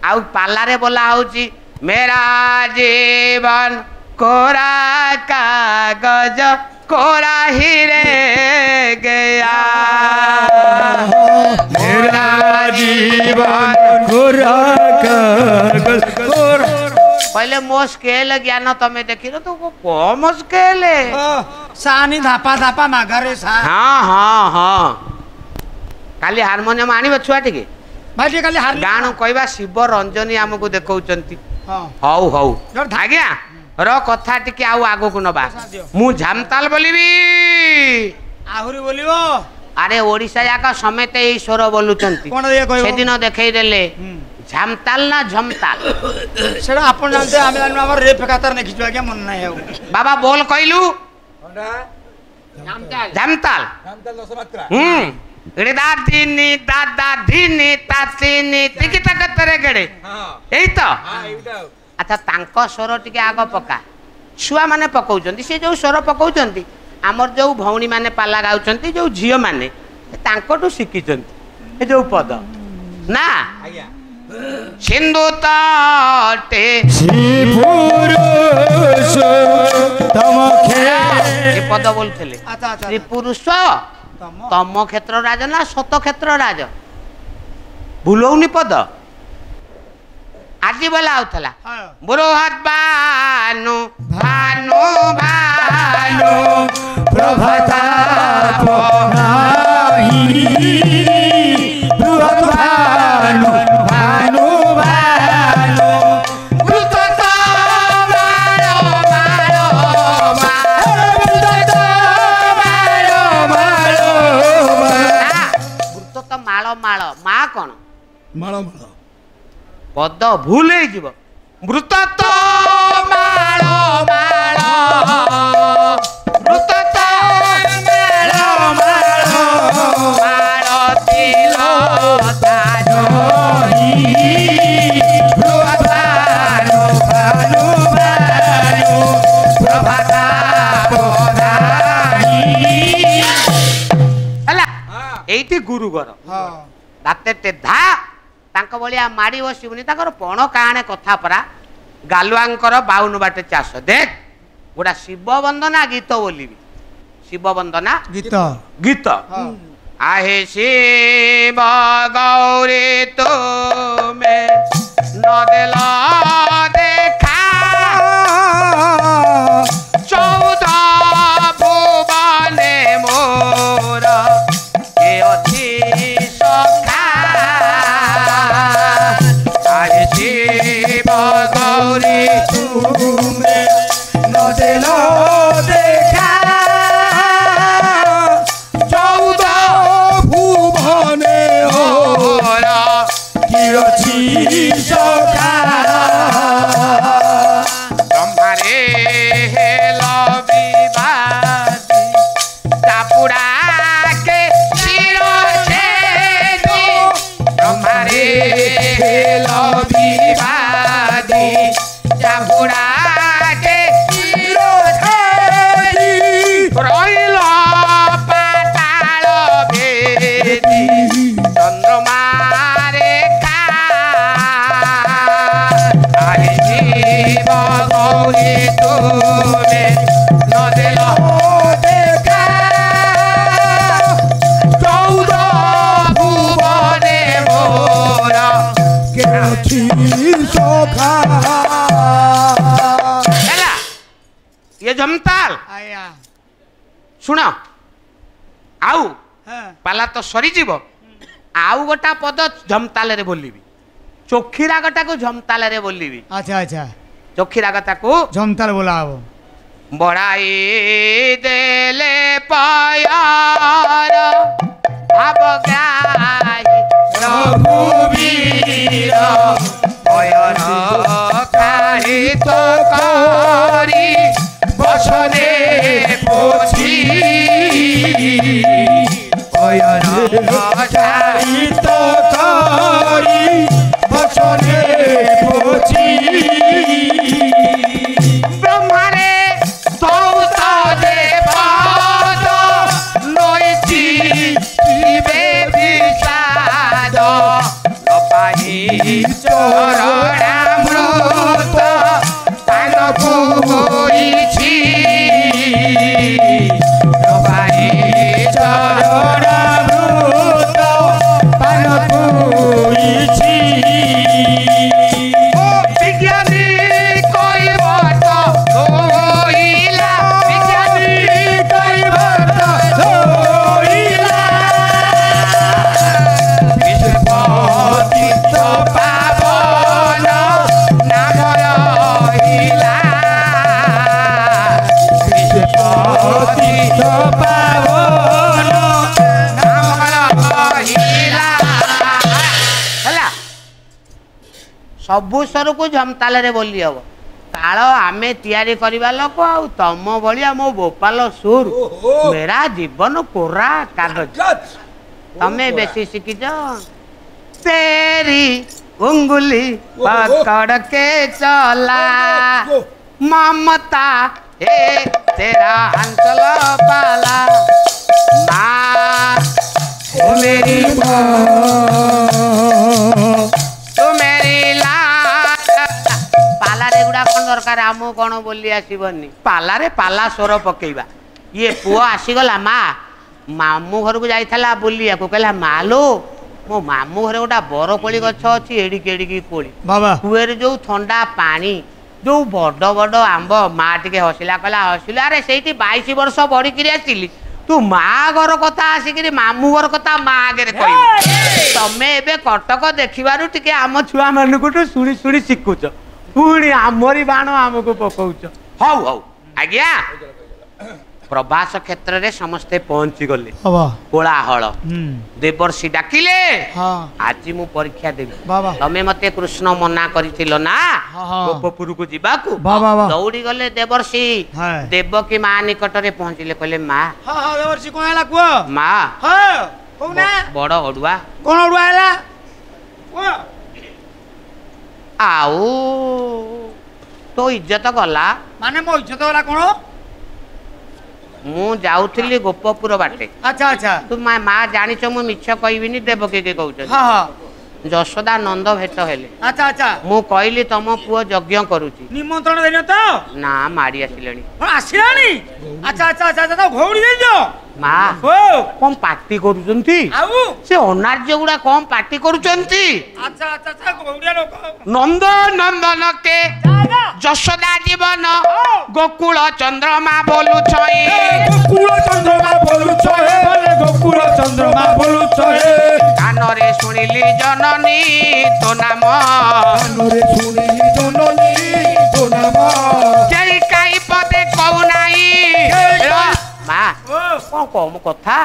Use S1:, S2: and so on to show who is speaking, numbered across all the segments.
S1: आउ पालारे बोला होची मेरा जीवन कोरा कागज कोरा ही रह गया
S2: मेरा जीवन कोरा कागज कोरा।
S1: पहले मो स्केल ज्ञान तमें देखी तो कम स्केल
S3: सानी धापा धापा माघरे सा।
S1: हाँ हाँ हाँ काली हारमोनियम आनिबे छुआ टिके
S3: भाई टिके काली हार
S1: गाणो कहबा शिव रंजनी हमको देखौचंती।
S3: हां
S1: हौ हौ आज्ञा र कथा टिके आउ आगो को नबा मु झामताल बोलिबी
S3: आहुरी बोलिबो।
S1: अरे ओडिसा जाका समेत एई स्वर बोलुचंती
S3: कोन दे कहबो
S1: सेदिन देखै देले झामताल ना झमताल
S3: सेडा आपण जानते आमे जानू हमर रे फेकातर ने खिचवा के मन नाही हो
S1: बाबा बोल कहलु
S3: झामताल
S1: झामताल
S2: दस मात्रा
S1: इडे दादिनी दादा धिनी तातिनी तिकी तकतरे गडे एई तो अच्छा तांको स्वर टिके आगो पका छुआ माने पकाउचंती से जो स्वर पकाउचंती आमर जो भौणी माने पाला गाउचंती जो झियो माने तांकोटू शिखिचंती ए जो पद ना
S2: आज्ञा
S1: सिंधु तटे
S2: पुरुष तम
S1: ए पद बोलथले
S3: अच्छा अच्छा
S1: श्री पुरुष तम क्षेत्र राज ना सत क्षेत्र राज भूलौनी पद आज बोला आउथला बृहत भानु भानु भानु
S2: प्रभाताप नाही बृहत भानु भानु भानु
S1: मृतत मारो मारो मृतत माଳ माଳ ମା କଣ
S2: माଳ माळ
S1: पद भूल हो मृतत माଳ ମାଳ मृतत माଳ ମାଳ ମାଳ ତିଲ ତାଜହି
S2: भानु भानु भानु प्रभाताप नाही
S1: ହେଲା ଏଇଠି ଗୁରୁ ଘର ଦାତେ ତେଧା ତାଙ୍କ ଭଳିଆ ମାଡ଼ି ବସିବୁନି ତାଙ୍କର ପଣ କାହାଣେ କଥା ପରା ଗାଲୁଆଙ୍କର 52 ବାଟେ ଚାଷ ଦେଖ ଗୋଟା ଶିବ ବନ୍ଦନା ଗୀତ ବୋଲିବି ଶିବ ବନ୍ଦନା
S3: गीत
S1: गीत आहे शिव गौरी तुमे न दिला देखा 14 भुवने मोर के अति सखा आहे शिव गौरी
S2: तुमे न देलो देखा 14 भुवने
S1: मोर
S2: किरछि सखा
S1: ब्रह्मारे हेलो विवादी चापुड़ा के शिरो छेदी ब्रह्मारे हेलो विवादी चापुड़ा के शिरो छेदी रहिल पाताल भेदी चंद्रमा रेखा आहे जीव गौरी तुमे न दिल देखा 14 भुवने मोर
S2: किरछि सखा
S1: ହେଲା ये जमताल
S3: आया
S1: शुण आउ
S3: हां
S1: पाला तो सरी जीव आउ गोटा पद झमताल रे बोलिबी चोखी रागटा को झमताल रे बोलिबी
S3: अच्छा अच्छा
S1: चोखी रागटा को
S3: जमताल बोलाओ
S1: बड़ाई देले पायार भाव गाई रघुवीर पयन काहि तो करी बसने पोछी पयन जाई
S2: तो करी बचने पोछि
S1: ब्रह्मारे सौत देवद नैची शिवे विषाद न पाहि ଚରଣାମୃତ ପାନ ହୋଇଛି ଭାଇ ଚରଣାମୃତ ପାନ ହୋଇଛି ବିଜ୍ଞାନୀ କହିବ ତ ହୋଇଲା ବିଜ୍ଞାନୀ କହିବ ତ ହୋଇଲା ବିଶ୍ୱପତିତ ପାବନ ନାମ ରହିଲା ବିଶ୍ୱପତିତ ପାବନ ନାମ ରହିଲା ହେଲା ସବୁ ସ୍ୱରକୁ ଝମତାଲରେ ବୋଲି ହବ ତାଳ ଆମେ ତିଆରି କରିବା ଲୋକ ଆଉ ତମ ଭଳିଆ ମୋ ଗୋପାଳ ସୁର ମେରା ଜୀବନ କୋରା କାଗଜ ତମେ ବେଶୀ ଶିଖିଛ ତେରି ଉଙ୍ଗୁଲି ପକड़ के चला ममता ए तेरा अंचल पाला माँ ओ मेरी तू मेरी लाल पालारे गुड़ा कौन दरकार आमु कौन बोली आसबनी पालारे पाला स्वर पकेबा ये पुओ आसीगला माँ मामू घर को जाइला बुलिया को कहला मालो मो मामू घरे गोटा बरकोली गछ अच्छी एडिकी एडिकी कोली
S3: बाबा
S1: कुएर जो ठंडा पानी जो बड़ बड़ आंब माँ टिके हसिला कहला हसिला अरे से 22 वर्ष बढ़ी आसली तू माँ घर कथा आसिक मामू घर कथा माँ आगे कह तमें एबे कटक देखिबारु टिके आम छुआ मानकु शुणी शुणी शिखुच पुणी आमरी बाण आमको पकाउच हौ हौ आज्ञा प्रभास क्षेत्र रे समस्ते पहुंची गले कोलाहल देवर्षि डाकिले आज मु परीक्षा देबी तमे मते कृष्ण मना करिथिलो ना गोपपुर को जीवाकू दौड़ी गले देवर्षि देवकी मां निकट रे पहुंचिले कहले मां
S3: देवर्षि कोन हला कुओ
S1: मां
S3: कोना
S1: बड़ अडुआ
S3: कोन अडुआ हला
S1: आउ तो इज्जत गला
S3: माने मो इज्जत गला कोन
S1: मु जाउथिली गोपपुर बाटे
S3: अच्छा अच्छा
S1: तू माँ जानिछ मु मिछ कहबिनी देवकी के कहउछ जशोदा नंद भेट हेले
S3: अच्छा अच्छा
S1: मु कहली तम पुओ यज्ञ करूची
S3: निमंत्रण देनो तो
S1: ना मारी आसिलेनी
S3: आसिलानी अच्छा अच्छा अच्छा तो घोड़ी दे दो
S1: माँ कौन पार्टी करूचंती से अनार्य गुड़ा कौन पार्टी करूचंती
S3: अच्छा अच्छा अच्छा घोड़िया लोक
S1: नंद नंदन के जशोदा जीवन गोकुल चंद्रमा बोलु छई
S2: गोकुल चंद्रमा बोलु छे गोकुल चंद्रमा बोलु छे
S1: कानरे सुनिली जननी तो नाम
S2: कानरे सुनिली जननी तो नाम
S1: केई काई पदे कहू नाही माँ कौन कम कथा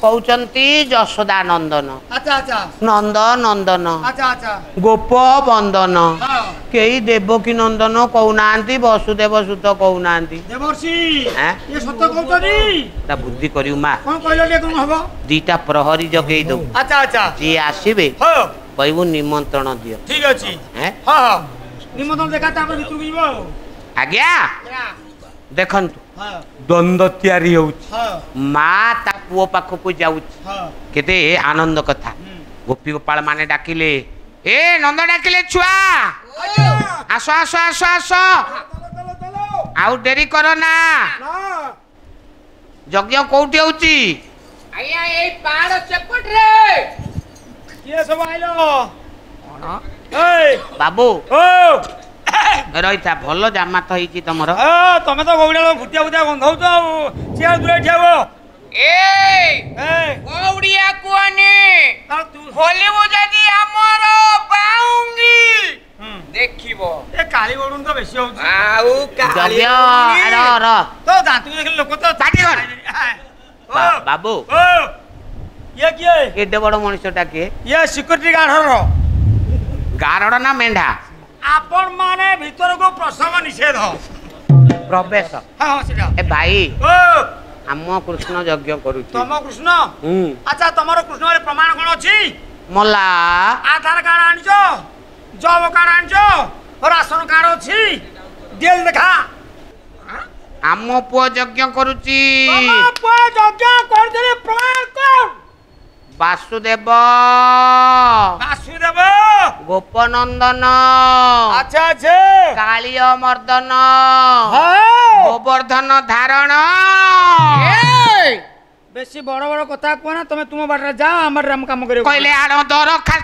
S1: कहउचंती जशोदा नंदन
S3: अच्छा अच्छा
S1: नंद नंदन
S3: अच्छा अच्छा
S1: गोप बंदन कई देवकी नंदन कहूनांती वसुदेव सुत कहूनांती
S3: देवर्षि
S1: हैं
S3: ये सत्य कहउतनी
S1: ता बुद्धि करिउ माँ
S3: कोन कहलो ले कोन हबो
S1: दीटा प्रहरी जगेई दउ
S3: अच्छा अच्छा
S1: जी आसीबे
S3: हो
S1: कहबो निमंत्रण दियो
S3: ठीक अछि
S1: हैं
S3: हां हां निमंत्रण देखा तापर भितर जीवो
S1: आज्ञा देखंतु द्वंद्व तैयारी होउची माँ ता पुओ पाखकु जाउची केते आनंद कथा गोपी गोपाल माने डाकिले ए नंद डाकिले छुआ आसो आसो आसो आसो आउ डेरी करो ना यज्ञ कोउठी होउची
S4: आया ए पाड़ चपट रे
S3: ये सब आइलो ए
S1: बाबू
S3: ओ
S1: रहिता भलो जामा तो हिची तमर
S3: तमे तो गौड़िया भुतिया भुतिया गंधाउ तो चिया दूरे ठेवो
S4: ए गौड़िया कोनी होली बुझादी हमर बाउंगी देखिबो
S3: ए काली गौड़ुन तो बेसी होउची
S4: आउ काली
S1: यज्ञ र
S3: तो दांतु देखले लोक तो
S1: पाटी कर बाबू
S3: ओ ये किए
S1: एडे बड़ मनुष्यटा के
S3: ये सिक्योरिटी गार्ड रो
S1: गारड़ ना मेंढा
S3: आपण माने भीतर को प्रसव निषेध
S1: प्रवेश
S3: हां सेटा
S1: ए भाई
S3: ओ
S1: हम कृष्ण यज्ञ करूची
S3: तम कृष्ण अच्छा तमरो कृष्ण रे प्रमाण कोन अछि
S1: मला
S3: आधार कार्ड आनिजो जॉब कार्ड आनिजो राशन कार्ड अछि देल देखा
S1: हम पुओ यज्ञ करूची
S3: तम पुओ यज्ञ कर देले प्रमाण कोन
S1: ବାସୁଦେବ
S3: ବାସୁଦେବ
S1: ଗୋପନନ୍ଦନ
S3: ଆଚ୍ଛା ଆଚ୍ଛା
S1: କାଳିୟ ମର୍ଦନ
S3: ହଁ
S1: ଗୋବର୍ଦ୍ଧନ ଧାରଣ
S3: ବେଶୀ ବଡ ବଡ କଥା କୁହ ନା ତମେ ତୁମ ବାଟରେ ଯାଅ ଆମର ଆମ କାମ କରିବ
S1: କହିଲେ ଆଣ ଦରଖାସ୍ତ